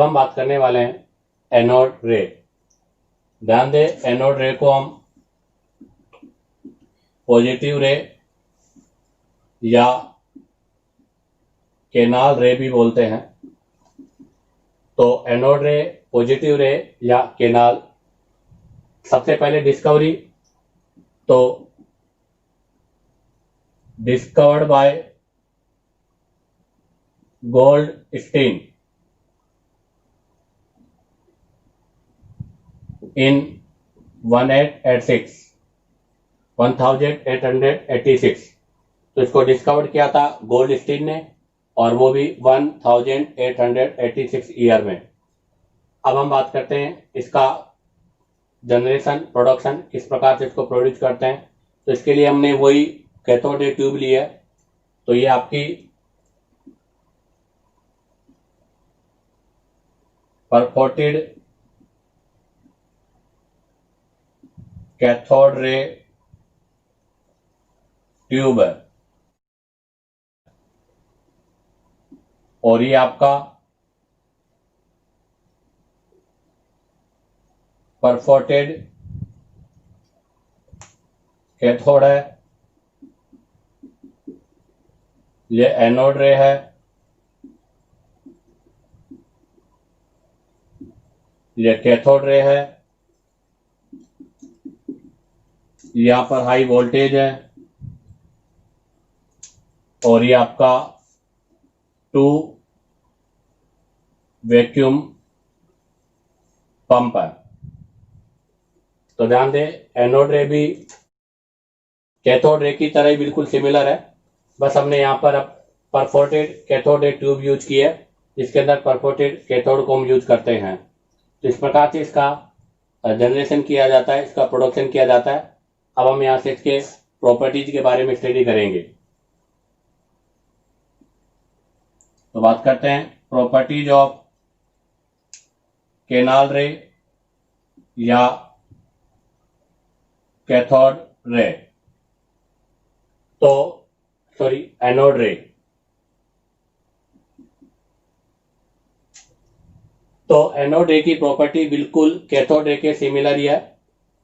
अब हम बात करने वाले हैं एनोड रे। ध्यान दें, एनोड रे को हम पॉजिटिव रे या केनाल रे भी बोलते हैं। तो एनोड रे, पॉजिटिव रे या केनाल, सबसे पहले डिस्कवरी तो डिस्कवर्ड बाय गोल्डस्टीन in 1886। तो इसको डिस्कवर किया था गोल्डस्टीन ने, और वो भी 1886 ईयर में। अब हम बात करते हैं इसका जनरेशन, प्रोडक्शन, किस प्रकार से इसको प्रोड्यूस करते हैं। तो इसके लिए हमने वही कैथोड रे ट्यूब ली है। तो ये आपकी परफोर्टेड कैथोड रे ट्यूब है, और ये आपका परफोर्टेड कैथोड है, ये एनोड रे है, ये कैथोड रे है। यहां पर हाई वोल्टेज है, और ये आपका 2 वैक्यूम पंप है। तो ध्यान दें, एनोड रे भी कैथोड रे की तरह ही बिल्कुल सिमिलर है, बस हमने यहाँ पर अब परफोर्टेड कैथोड रे ट्यूब यूज की है, जिसके अंदर परफोर्टेड कैथोड को हम यूज करते हैं। तो इस प्रकार से इसका जनरेशन किया जाता है, इसका प्रोडक्शन किया जाता है। अब हम यहाँ से इसके प्रॉपर्टीज के बारे में स्टडी करेंगे। तो बात करते हैं प्रॉपर्टीज ऑफ केनाल रे या कैथोड रे, तो सॉरी एनोड रे। तो एनोड रे की प्रॉपर्टी बिल्कुल कैथोड रे के सिमिलर ही है,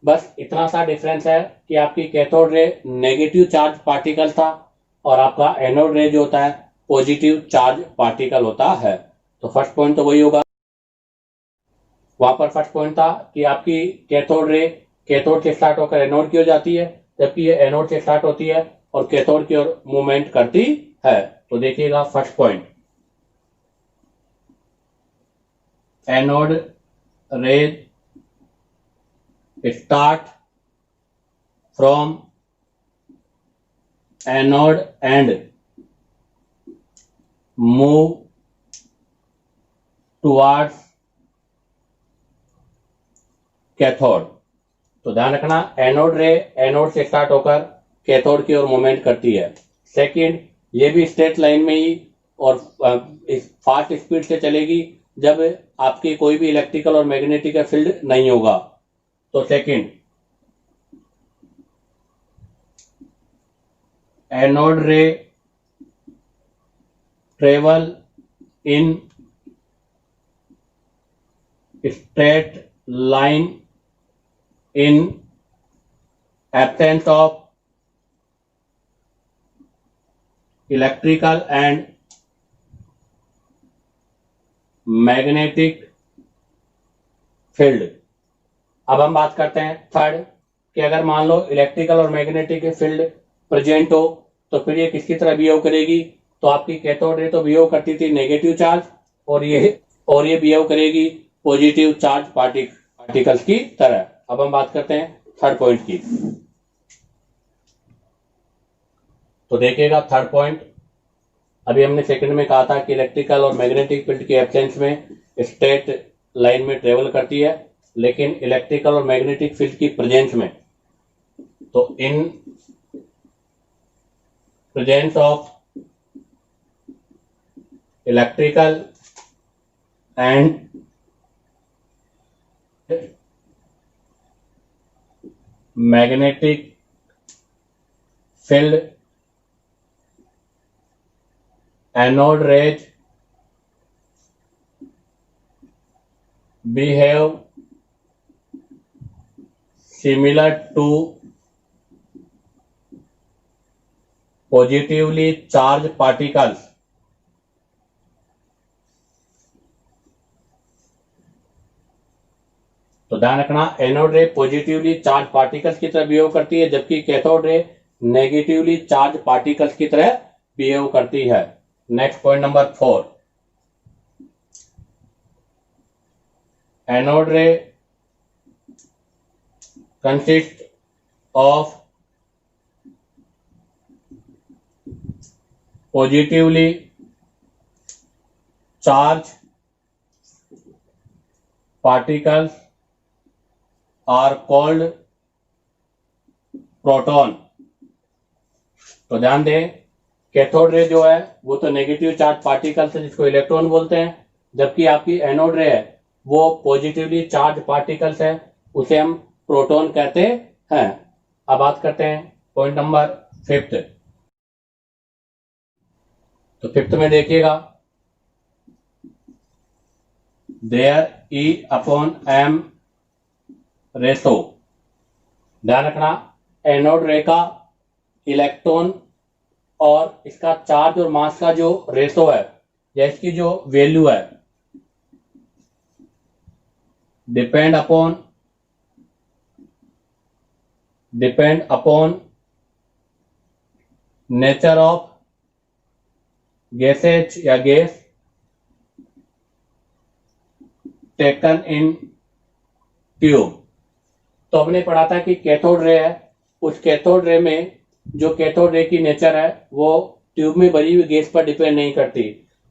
बस इतना सा डिफरेंस है कि आपकी cathode ray negative charge particle था, और आपका एनोड रे जो होता है पॉजिटिव चार्ज पार्टिकल होता है। तो फर्स्ट पॉइंट तो वही होगा। वहां पर फर्स्ट पॉइंट था कि आपकी कैथोड रे कैथोड से स्टार्ट होकर एनोड की ओर जाती है, जबकि ये एनोड से स्टार्ट होती है और कैथोड की ओर मूवमेंट करती है। तो देखिएगा फर्स्ट पॉइंट, एनोड रे start from anode and move towards cathode. तो ध्यान रखना, एनोड रे एनोड से स्टार्ट होकर कैथोड की ओर मूवमेंट करती है। सेकंड, ये भी स्ट्रेट लाइन में ही और फास्ट स्पीड से चलेगी जब आपकी कोई भी इलेक्ट्रिकल और मैग्नेटिक फील्ड नहीं होगा। तो सेकंड, एनोड रे travel in straight line in absence of electrical and magnetic field। अब हम बात करते हैं थर्ड, कि अगर मान लो इलेक्ट्रिकल और मैग्नेटिक फील्ड प्रेजेंट हो तो फिर ये किसकी तरह बिहेव करेगी। तो आपकी कैथोड रे तो बिहेव करती थी नेगेटिव चार्ज, और ये बिहेव करेगी पॉजिटिव चार्ज पार्टिकल्स की तरह। अब हम बात करते हैं थर्ड पॉइंट की। तो देखिएगा थर्ड पॉइंट, अभी हमने सेकंड में कहा था कि इलेक्ट्रिकल और मैग्नेटिक फील्ड के एब्सेंस में स्ट्रेट लाइन में ट्रेवल करती है, लेकिन इलेक्ट्रिकल और मैग्नेटिक फील्ड की प्रेजेंस में, तो in presence of electrical and magnetic field, anode rays behave similar to positively charged particles. तो ध्यान रखना, एनोड रे पॉजिटिवली चार्ज पार्टिकल्स की तरह बिहेव करती है, जबकि cathode ray negatively charge particles की तरह बिहेव करती है। Next point number 4, anode ray consist of positively charge particles are called proton. तो ध्यान दें, कैथोड रे जो है वो तो नेगेटिव चार्ज पार्टिकल्स है जिसको इलेक्ट्रॉन बोलते हैं, जबकि आपकी एनोड रे है वो पॉजिटिवली चार्ज पार्टिकल्स है, उसे हम प्रोटॉन कहते हैं। अब बात करते हैं पॉइंट नंबर 5। तो 5 में देखिएगा, देयर E/m रेशो। ध्यान रखना, एनोड रे का इलेक्ट्रॉन और इसका चार्ज और मास का जो रेशो है या इसकी जो वैल्यू है, depend upon nature of gases या गैस टेकन इन ट्यूब। तो हमने पढ़ा था कि कैथोड रे है, उस कैथोड रे में जो कैथोड रे की नेचर है वो ट्यूब में भरी हुई गैस पर डिपेंड नहीं करती।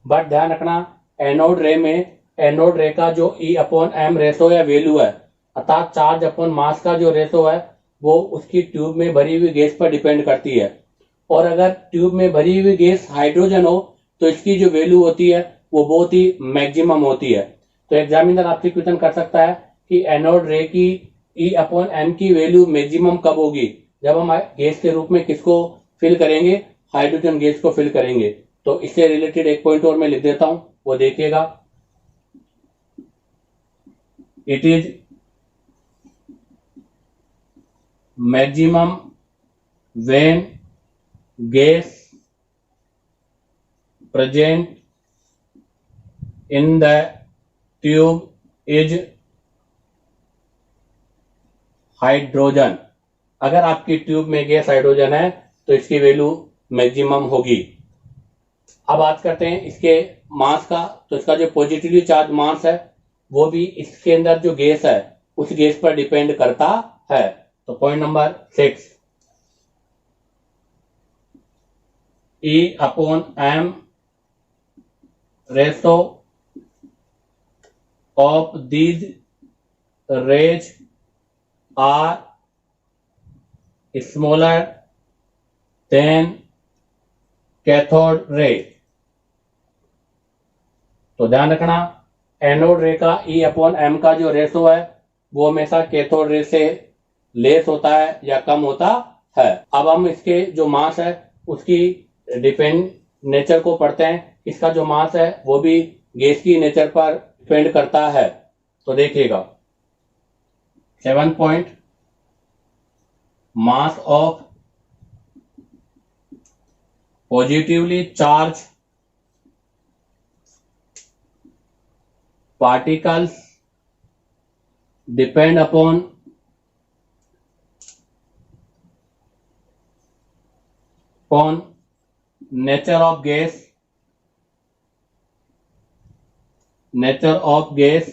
बट ध्यान रखना, एनोड रे में एनोड रे का जो E/m रेशो या वैल्यू है, अर्थात चार्ज अपॉन मास का जो रेशो है, वो उसकी ट्यूब में भरी हुई गैस पर डिपेंड करती है। और अगर ट्यूब में भरी हुई गैस हाइड्रोजन हो तो इसकी जो वैल्यू होती है वो बहुत ही मैक्सिमम होती है। तो एग्जामिनर आपसे क्वेश्चन कर सकता है कि एनोड रे की E/m की वैल्यू मैक्सिमम कब होगी, जब हम गैस के रूप में किसको फिल करेंगे, हाइड्रोजन गैस को फिल करेंगे। तो इससे रिलेटेड एक पॉइंट और मैं लिख देता हूं, वो देखिएगा, it is maximum when gas present in the tube is hydrogen. अगर आपकी ट्यूब में गैस हाइड्रोजन है तो इसकी वैल्यू मैक्सिमम होगी। अब बात करते हैं इसके मास का। तो इसका जो पॉजिटिवली चार्ज मास है वो भी इसके अंदर जो गैस है उस गैस पर डिपेंड करता है। तो point number 6, E/m ratio of these rays are smaller than cathode ray. तो ध्यान रखना, एनोड रे का E/m का जो रेशो है वो हमेशा कैथोड रे से लेस होता है या कम होता है। अब हम इसके जो मास है उसकी डिपेंड नेचर को पढ़ते हैं। इसका जो मास है वो भी गैस की नेचर पर डिपेंड करता है। तो देखिएगा, 7 point, mass of positively charge particles depend upon nature of gas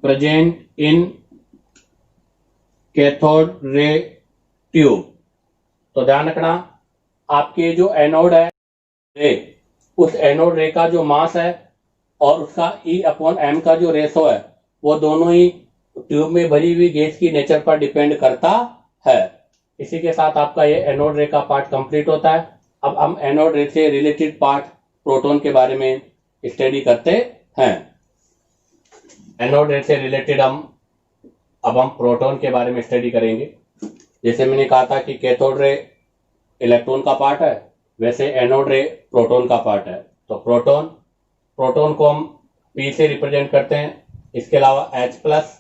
present in cathode ray tube. तो ध्यान रखना, आपके जो एनोड है रे, उस एनोड रे का जो मास है और उसका E/m का जो रेशो है वो दोनों ही ट्यूब में भरी हुई गैस की नेचर पर डिपेंड करता है। इसी के साथ आपका ये एनोड रे का पार्ट कंप्लीट होता है। अब हम एनोड रे से रिलेटेड पार्ट प्रोटॉन के बारे में स्टडी करते हैं। एनोड रे से रिलेटेड अब हम प्रोटॉन के बारे में स्टडी करेंगे। जैसे मैंने कहा था कि कैथोड रे इलेक्ट्रॉन का पार्ट है, वैसे एनोड रे प्रोटॉन का पार्ट है। तो प्रोटॉन को हम P से रिप्रेजेंट करते हैं। इसके अलावा H प्लस,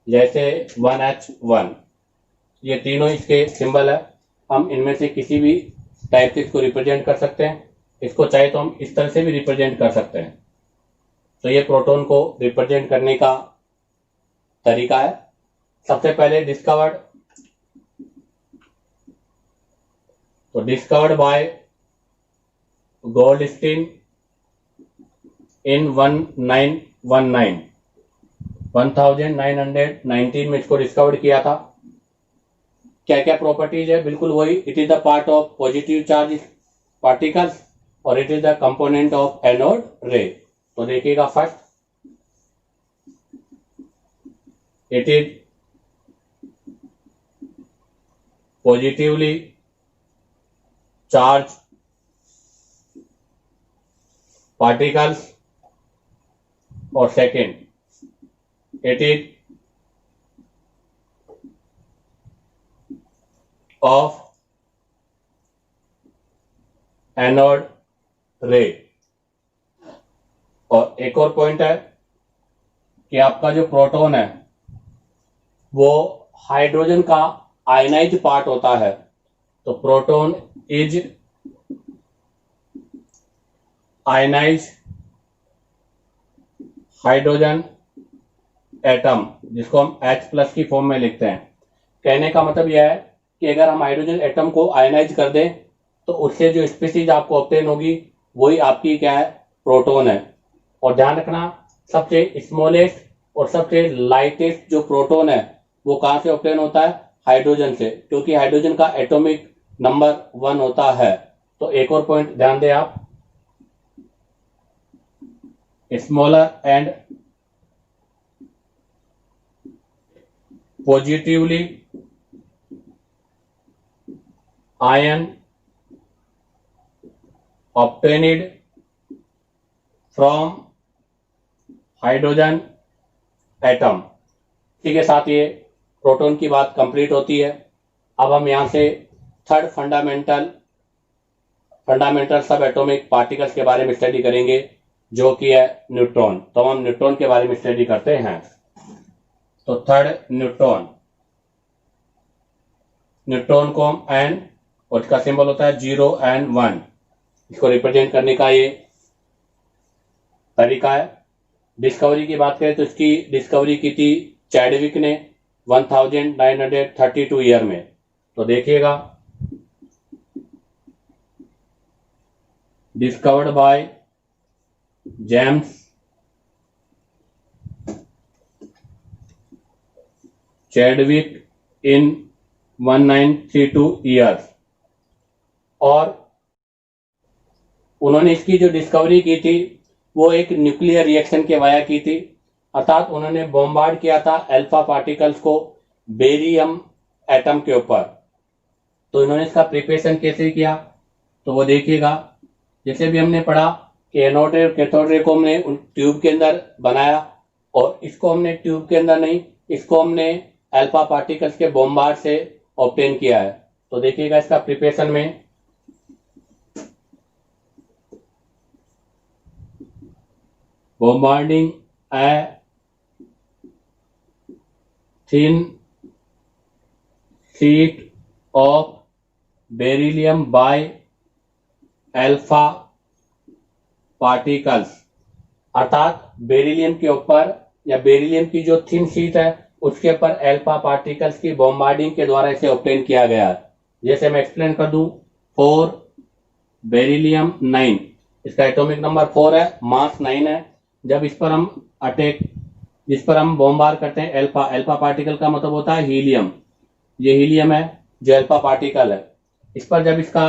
जैसे 1H1, ये तीनों इसके सिंबल है। हम इनमें से किसी भी टाइप से इसको रिप्रेजेंट कर सकते हैं। इसको चाहे तो हम इस तरह से भी रिप्रेजेंट कर सकते हैं। तो ये प्रोटॉन को रिप्रेजेंट करने का तरीका है। सबसे पहले डिस्कवर्ड बाय गोल्डस्टीन इन 1919 में इसको डिस्कवर किया था। क्या क्या प्रॉपर्टीज है? बिल्कुल वही, it is the part of positive charge particles और it is the component of anode ray. तो देखिएगा, first it is positively charge particles और second it is of anode ray. और एक और पॉइंट है कि आपका जो प्रोटॉन है वो हाइड्रोजन का आयनाइज पार्ट होता है। तो proton is ionise hydrogen atom, जिसको हम H प्लस की फॉर्म में लिखते हैं। कहने का मतलब यह है कि अगर हम हाइड्रोजन एटम को आयनाइज कर दें तो उससे जो स्पीसीज आपको ऑब्टेन होगी वही आपकी क्या है? प्रोटॉन है। और ध्यान रखना, सबसे स्मॉलेस्ट और सबसे लाइटेस्ट जो प्रोटॉन है वो कहां से ऑब्टेन होता है? हाइड्रोजन से, क्योंकि हाइड्रोजन का एटॉमिक नंबर 1 होता है। तो एक और पॉइंट ध्यान दें आप, smaller and positively ion obtained from hydrogen atom. इसी के साथ ये प्रोटॉन की बात कंप्लीट होती है। अब हम यहां से थर्ड फंडामेंटल सब एटॉमिक पार्टिकल्स के बारे में स्टडी करेंगे, जो कि है न्यूट्रॉन। तो हम न्यूट्रॉन के बारे में स्टडी करते हैं। तो थर्ड, न्यूट्रॉन को हम N, और इसका सिंबल होता है 0 and 1। इसको रिप्रेजेंट करने का ये तरीका है। डिस्कवरी की बात करें तो इसकी डिस्कवरी की थी चैडविक ने 1932 ईयर में। तो देखिएगा, discovered by James Chadwick in 1932 years. और उन्होंने इसकी जो डिस्कवरी की थी वो एक न्यूक्लियर रिएक्शन के वाया की थी, अर्थात उन्होंने बॉम्बार्ड किया था अल्फा पार्टिकल्स को बेरियम एटम के ऊपर। तो इन्होंने इसका प्रिपरेशन कैसे किया? तो वो देखिएगा, जैसे भी हमने पढ़ा कि एनोड रे और कैथोड रे को हमने ट्यूब के अंदर बनाया, और इसको हमने ट्यूब के अंदर नहीं, इसको हमने अल्फा पार्टिकल्स के बॉम्बार्ड से ऑब्टेन किया है। तो देखिएगा इसका प्रिपरेशन में, bombarding a thin sheet of beryllium by alpha particles, अर्थात बेरिलियम के ऊपर या बेरिलियम की जो थिन शीट है उसके ऊपर अल्फा पार्टिकल्स की बॉम्बार्डिंग के द्वारा इसे ऑब्टेन किया गया है। जैसे मैं एक्सप्लेन कर दूं, 4 बेरिलियम 9, इसका एटॉमिक नंबर 4 है, मास 9 है। जब इस पर हम जिस पर हम बॉम्बार करते हैं अल्फा पार्टिकल का मतलब होता है हीलियम। ये हीलियम है जो अल्फा पार्टिकल है। इस पर जब इसका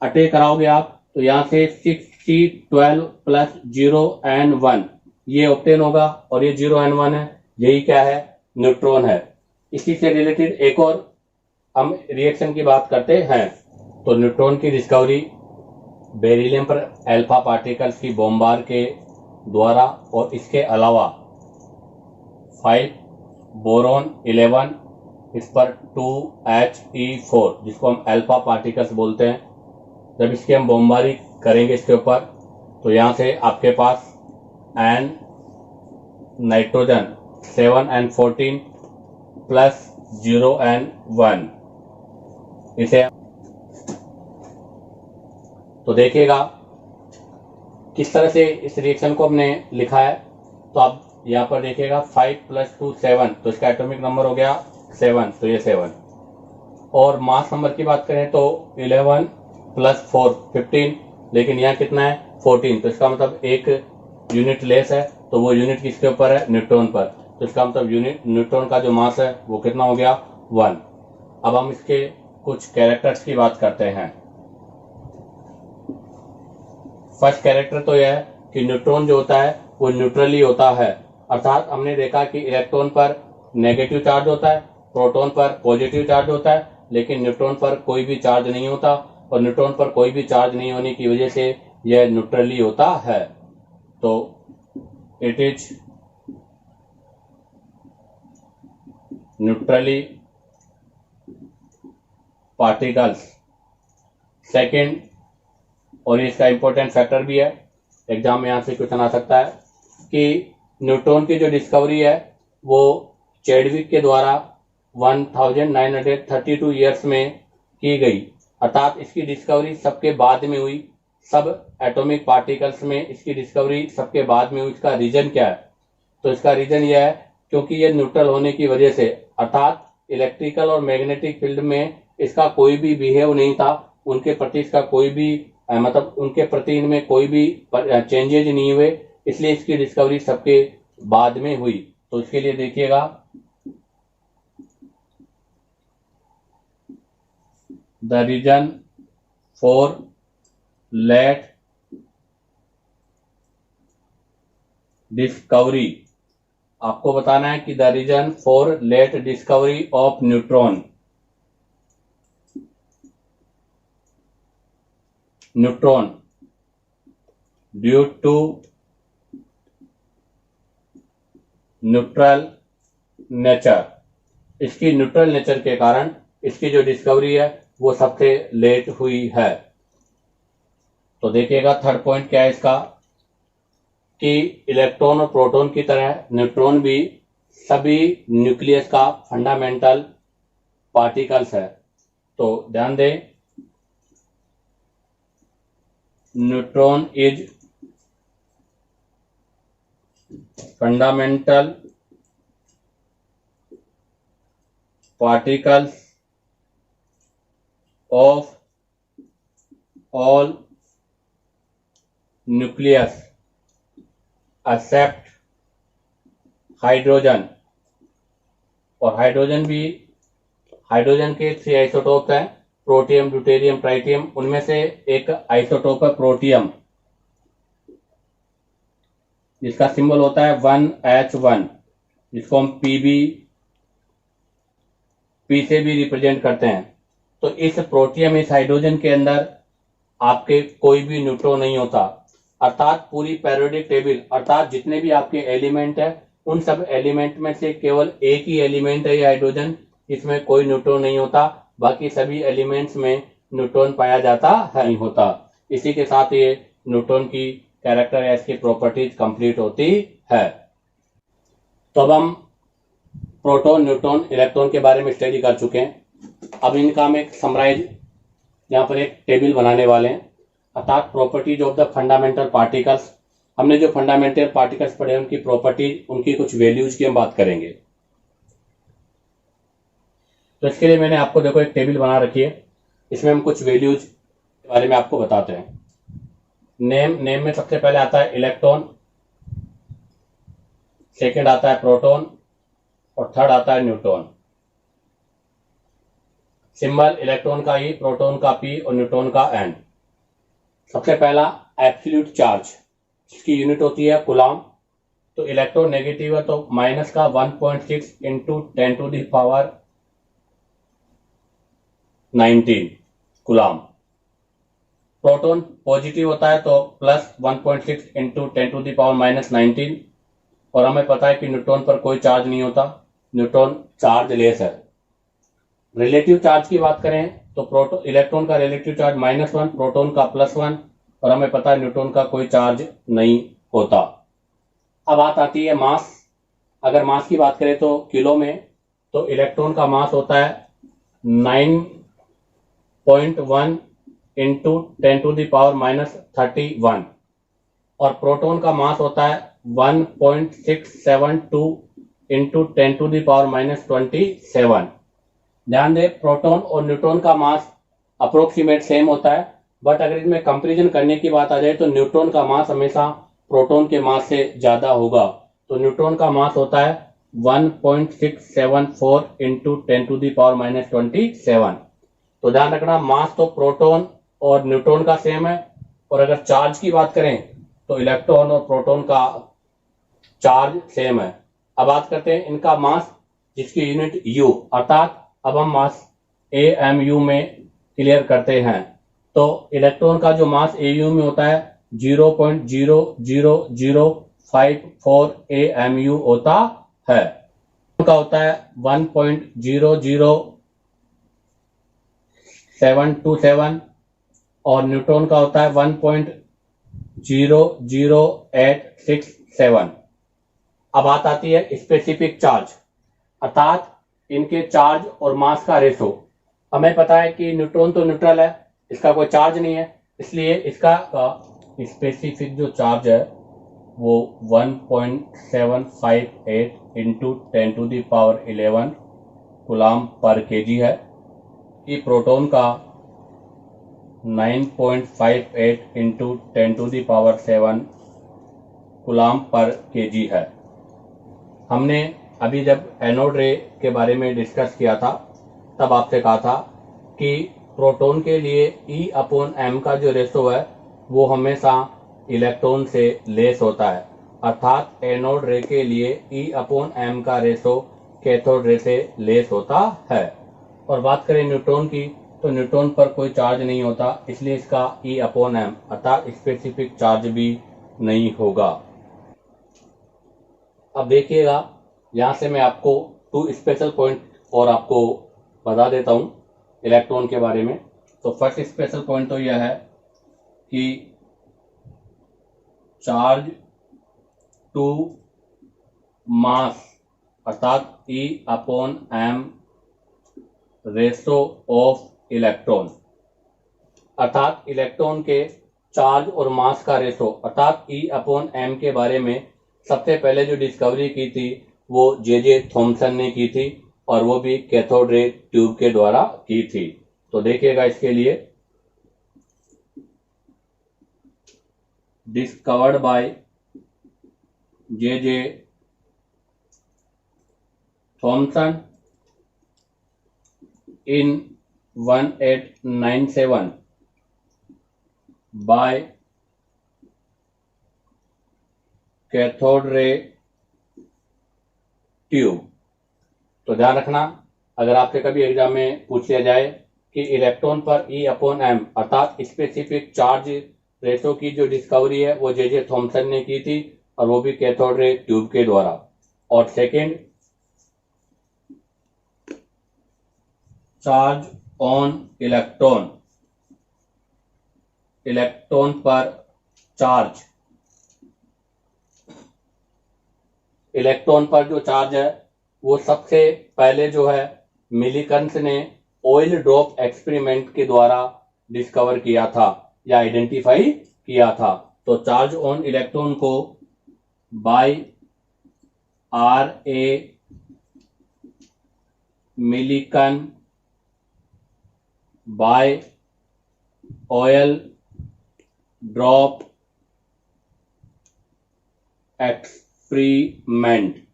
अटैक कराओगे आप तो यहां से 6C12 प्लस 0 and 1 ये ऑब्टेन होगा, और ये 0 and 1 है, यही क्या है? न्यूट्रॉन है। इसी से रिलेटेड एक और हम रिएक्शन की बात करते हैं। तो न्यूट्रॉन की डिस्कवरी बेरिलियम पर अल्फा पार्टिकल्स की बॉम्बार के द्वारा, और इसके अलावा 5 बोरॉन 11, इस पर 2He4 जिसको हम अल्फा पार्टिकल्स बोलते हैं। जब इसकी हम बॉम्बारी करेंगे इसके ऊपर तो यहाँ से आपके पास N nitrogen 7 and 14 plus 0 and 1। इसे तो देखिएगा किस तरह से इस रिएक्शन को हमने लिखा है। तो आप यहाँ पर देखिएगा 5 + 2 7, तो इसका एटॉमिक नंबर हो गया 7, तो ये 7। और मास नंबर की बात करें तो 11 + 4 15, लेकिन यहाँ कितना है 14, तो इसका मतलब एक यूनिट लेस है, तो वो यूनिट किसके ऊपर है, न्यूट्रॉन पर। तो इसका मतलब यूनिट न्यूट्रॉन का जो मास है वो कितना हो गया 1। अब हम इसके कुछ कैरेक्टर्स की बात करते हैं। फर्स्ट कैरेक्टर तो यह है कि न्यूट्रॉन जो होता है वो न्यूट्रली होता है, अर्थात हमने देखा कि इलेक्ट्रॉन पर नेगेटिव चार्ज होता है, प्रोटॉन पर पॉजिटिव चार्ज होता है, लेकिन न्यूट्रॉन पर कोई भी चार्ज नहीं होता, और न्यूट्रॉन पर कोई भी चार्ज नहीं होने की वजह से यह न्यूट्रली होता है। तो it is neutrally particles. Second, और इसका इंपॉर्टेंट फैक्टर भी है, एग्जाम में यहाँ से क्वेश्चन आ सकता है कि न्यूट्रॉन की जो डिस्कवरी है वो चैडविक के द्वारा 1932 ईयर्स में की गई, अर्थात इसकी डिस्कवरी सबके बाद में हुई। सब एटॉमिक पार्टिकल्स में इसकी डिस्कवरी सबके बाद में हुई। इसका रीजन क्या है, तो इसका रीजन यह है क्योंकि यह न्यूट्रल होने की वजह से, अर्थात इलेक्ट्रिकल और मैग्नेटिक फील्ड में इसका कोई भी बिहेव नहीं था, उनके प्रति इसका कोई भी मतलब उनके प्रति इनमें कोई भी चेंजेज नहीं हुए, इसलिए इसकी डिस्कवरी सबके बाद में हुई। तो इसके लिए देखिएगा the reason for late discovery, आपको बताना है कि the reason for late discovery of neutron, neutron due to neutral nature, इसकी न्यूट्रल नेचर के कारण इसकी जो डिस्कवरी है वो सबसे लेट हुई है। तो देखिएगा थर्ड पॉइंट क्या है इसका, कि इलेक्ट्रॉन और प्रोटॉन की तरह न्यूट्रॉन भी सभी न्यूक्लियस का फंडामेंटल पार्टिकल्स है। तो ध्यान दें, neutron is fundamental particles of all nucleus except hydrogen. और हाइड्रोजन भी, हाइड्रोजन के 3 आइसोटोप हैं, प्रोटियम, ड्यूटेरियम, ट्राइटियम, उनमें से एक आइसोटोप है प्रोटियम, जिसका सिंबल होता है 1H1, जिसको हम पी से भी रिप्रेजेंट करते हैं। तो इस प्रोटियम, इस हाइड्रोजन के अंदर आपके कोई भी न्यूट्रॉन नहीं होता, अर्थात पूरी पेरियोडिक टेबल, अर्थात जितने भी आपके एलिमेंट है उन सब एलिमेंट में से केवल एक ही एलिमेंट है ये हाइड्रोजन, इसमें कोई न्यूट्रॉन नहीं होता, बाकी सभी एलिमेंट्स में न्यूट्रॉन पाया जाता है, नहीं होता। इसी के साथ ये न्यूट्रॉन की कैरेक्टर या इसकी प्रॉपर्टीज कंप्लीट होती है। तो अब हम प्रोटॉन, न्यूट्रॉन, इलेक्ट्रॉन के बारे में स्टडी कर चुके हैं। अब इनका हम एक समराइज यहाँ पर एक टेबल बनाने वाले हैं, अर्थात properties of the fundamental particles. हमने जो फंडामेंटल पार्टिकल्स पढ़े उनकी प्रॉपर्टीज, उनकी कुछ वैल्यूज की हम बात करेंगे। तो इसके लिए मैंने आपको देखो एक टेबल बना रखी है, इसमें हम कुछ वैल्यूज के बारे में आपको बताते हैं। नेम में सबसे पहले आता है इलेक्ट्रॉन, सेकंड आता है प्रोटॉन, और थर्ड आता है न्यूट्रॉन। सिंबल इलेक्ट्रॉन का ई, प्रोटॉन का पी और न्यूट्रॉन का एन। सबसे पहला एब्सोल्यूट चार्ज, जिसकी यूनिट होती है कूलम। तो इलेक्ट्रॉन नेगेटिव है तो माइनस का 1.6 इंटू 10⁻19 कूलम। प्रोटॉन पॉजिटिव होता है तो प्लस 1.6 इंटू 10⁻19। और हमें पता है कि न्यूट्रॉन पर कोई चार्ज नहीं होता, न्यूट्रॉन चार्ज लेस है। रिलेटिव चार्ज की बात करें तो इलेक्ट्रॉन का रिलेटिव चार्ज -1, प्रोटॉन का +1, और हमें पता है न्यूट्रॉन का कोई चार्ज नहीं होता। अब बात आती है मास। अगर मास की बात करें तो किलो में, तो इलेक्ट्रॉन का मास होता है 9.1 इंटू 10⁻⁻31 और प्रोटॉन का मास होता है 1.672 इंटू 10⁻⁻27। ध्यान दें, प्रोटॉन और न्यूट्रॉन का मास अप्रोक्सीमेट सेम होता है, बट अगर इसमें कंपेरिजन करने की बात आ जाए तो न्यूट्रॉन का मास हमेशा प्रोटॉन के मास से ज्यादा होगा। तो न्यूट्रॉन का मास होता है 1.674 इंटू 10⁻⁻27। तो ध्यान रखना, मास तो प्रोटॉन और न्यूट्रॉन का सेम है, और अगर चार्ज की बात करें तो इलेक्ट्रॉन और प्रोटॉन का चार्ज सेम है। अब बात करते हैं इनका मास, जिसकी यूनिट यू, अर्थात अब हम मास AMU में क्लियर करते हैं। तो इलेक्ट्रॉन का जो मास AU में होता है 0.00054 AMU होता है। का होता है 1.00727 और न्यूट्रॉन का होता है 1.00867। अब बात आती है स्पेसिफिक चार्ज, अर्थात इनके चार्ज और मास का रेशो। हमें पता है कि न्यूट्रॉन तो न्यूट्रल है, इसका कोई चार्ज नहीं है, इसलिए इसका स्पेसिफिक जो चार्ज है वो 1.758 इंटू 10⁻11 कूलम पर केजी है। कि प्रोटॉन का 9.58 इंटू 10⁻7 कूलम पर केजी है। हमने अभी जब एनोड रे के बारे में डिस्कस किया था तब आपसे कहा था कि प्रोटॉन के लिए E/m का जो रेशो है वो हमेशा इलेक्ट्रॉन से लेस होता है, अर्थात एनोड रे के लिए E/m का रेशो कैथोड रे से लेस होता है। और बात करें न्यूट्रॉन की, तो न्यूट्रॉन पर कोई चार्ज नहीं होता, इसलिए इसका E/m अर्थात स्पेसिफिक चार्ज भी नहीं होगा। अब देखिएगा, यहां से मैं आपको 2 स्पेशल पॉइंट और आपको बता देता हूं इलेक्ट्रॉन के बारे में। तो फर्स्ट स्पेशल पॉइंट तो यह है कि चार्ज टू मास अर्थात E/m रेशो ऑफ इलेक्ट्रॉन, अर्थात इलेक्ट्रॉन के चार्ज और मास का रेशो अर्थात E/m के बारे में सबसे पहले जो डिस्कवरी की थी वो J.J. थॉमसन ने की थी, और वो भी कैथोड रे ट्यूब के द्वारा की थी। तो देखिएगा, इसके लिए discovered by J.J. Thomson in 1897 by cathode ray tube. तो ध्यान रखना, अगर आपसे कभी एग्जाम में पूछ लिया जाए कि इलेक्ट्रॉन पर E/m अर्थात स्पेसिफिक चार्ज रेशो की जो डिस्कवरी है वो J.J. थॉमसन ने की थी, और वो भी कैथोड रे ट्यूब के द्वारा। और second, charge on electron, electron पर चार्ज, इलेक्ट्रॉन पर जो चार्ज है वो सबसे पहले जो है मिलीकन्स ने ऑयल ड्रॉप एक्सपेरिमेंट के द्वारा डिस्कवर किया था या आइडेंटिफाई किया था। तो चार्ज ऑन इलेक्ट्रॉन को by R.A. Millikan by oil drop experiment,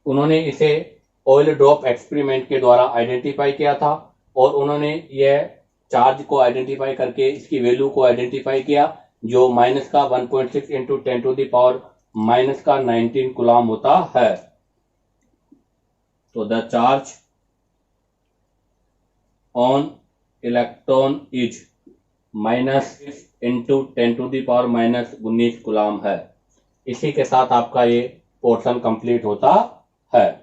उन्होंने इसे ऑयल ड्रॉप एक्सपेरिमेंट के द्वारा आइडेंटिफाई किया था, और उन्होंने यह चार्ज को आइडेंटिफाई करके इसकी वैल्यू को आइडेंटिफाई किया जो माइनस का 1.6 इंटू 10⁻⁻19 कूलम होता है। तो the charge on electron is -6 into 10⁻⁻19 coulomb है। इसी के साथ आपका ये पोर्शन कंप्लीट होता है।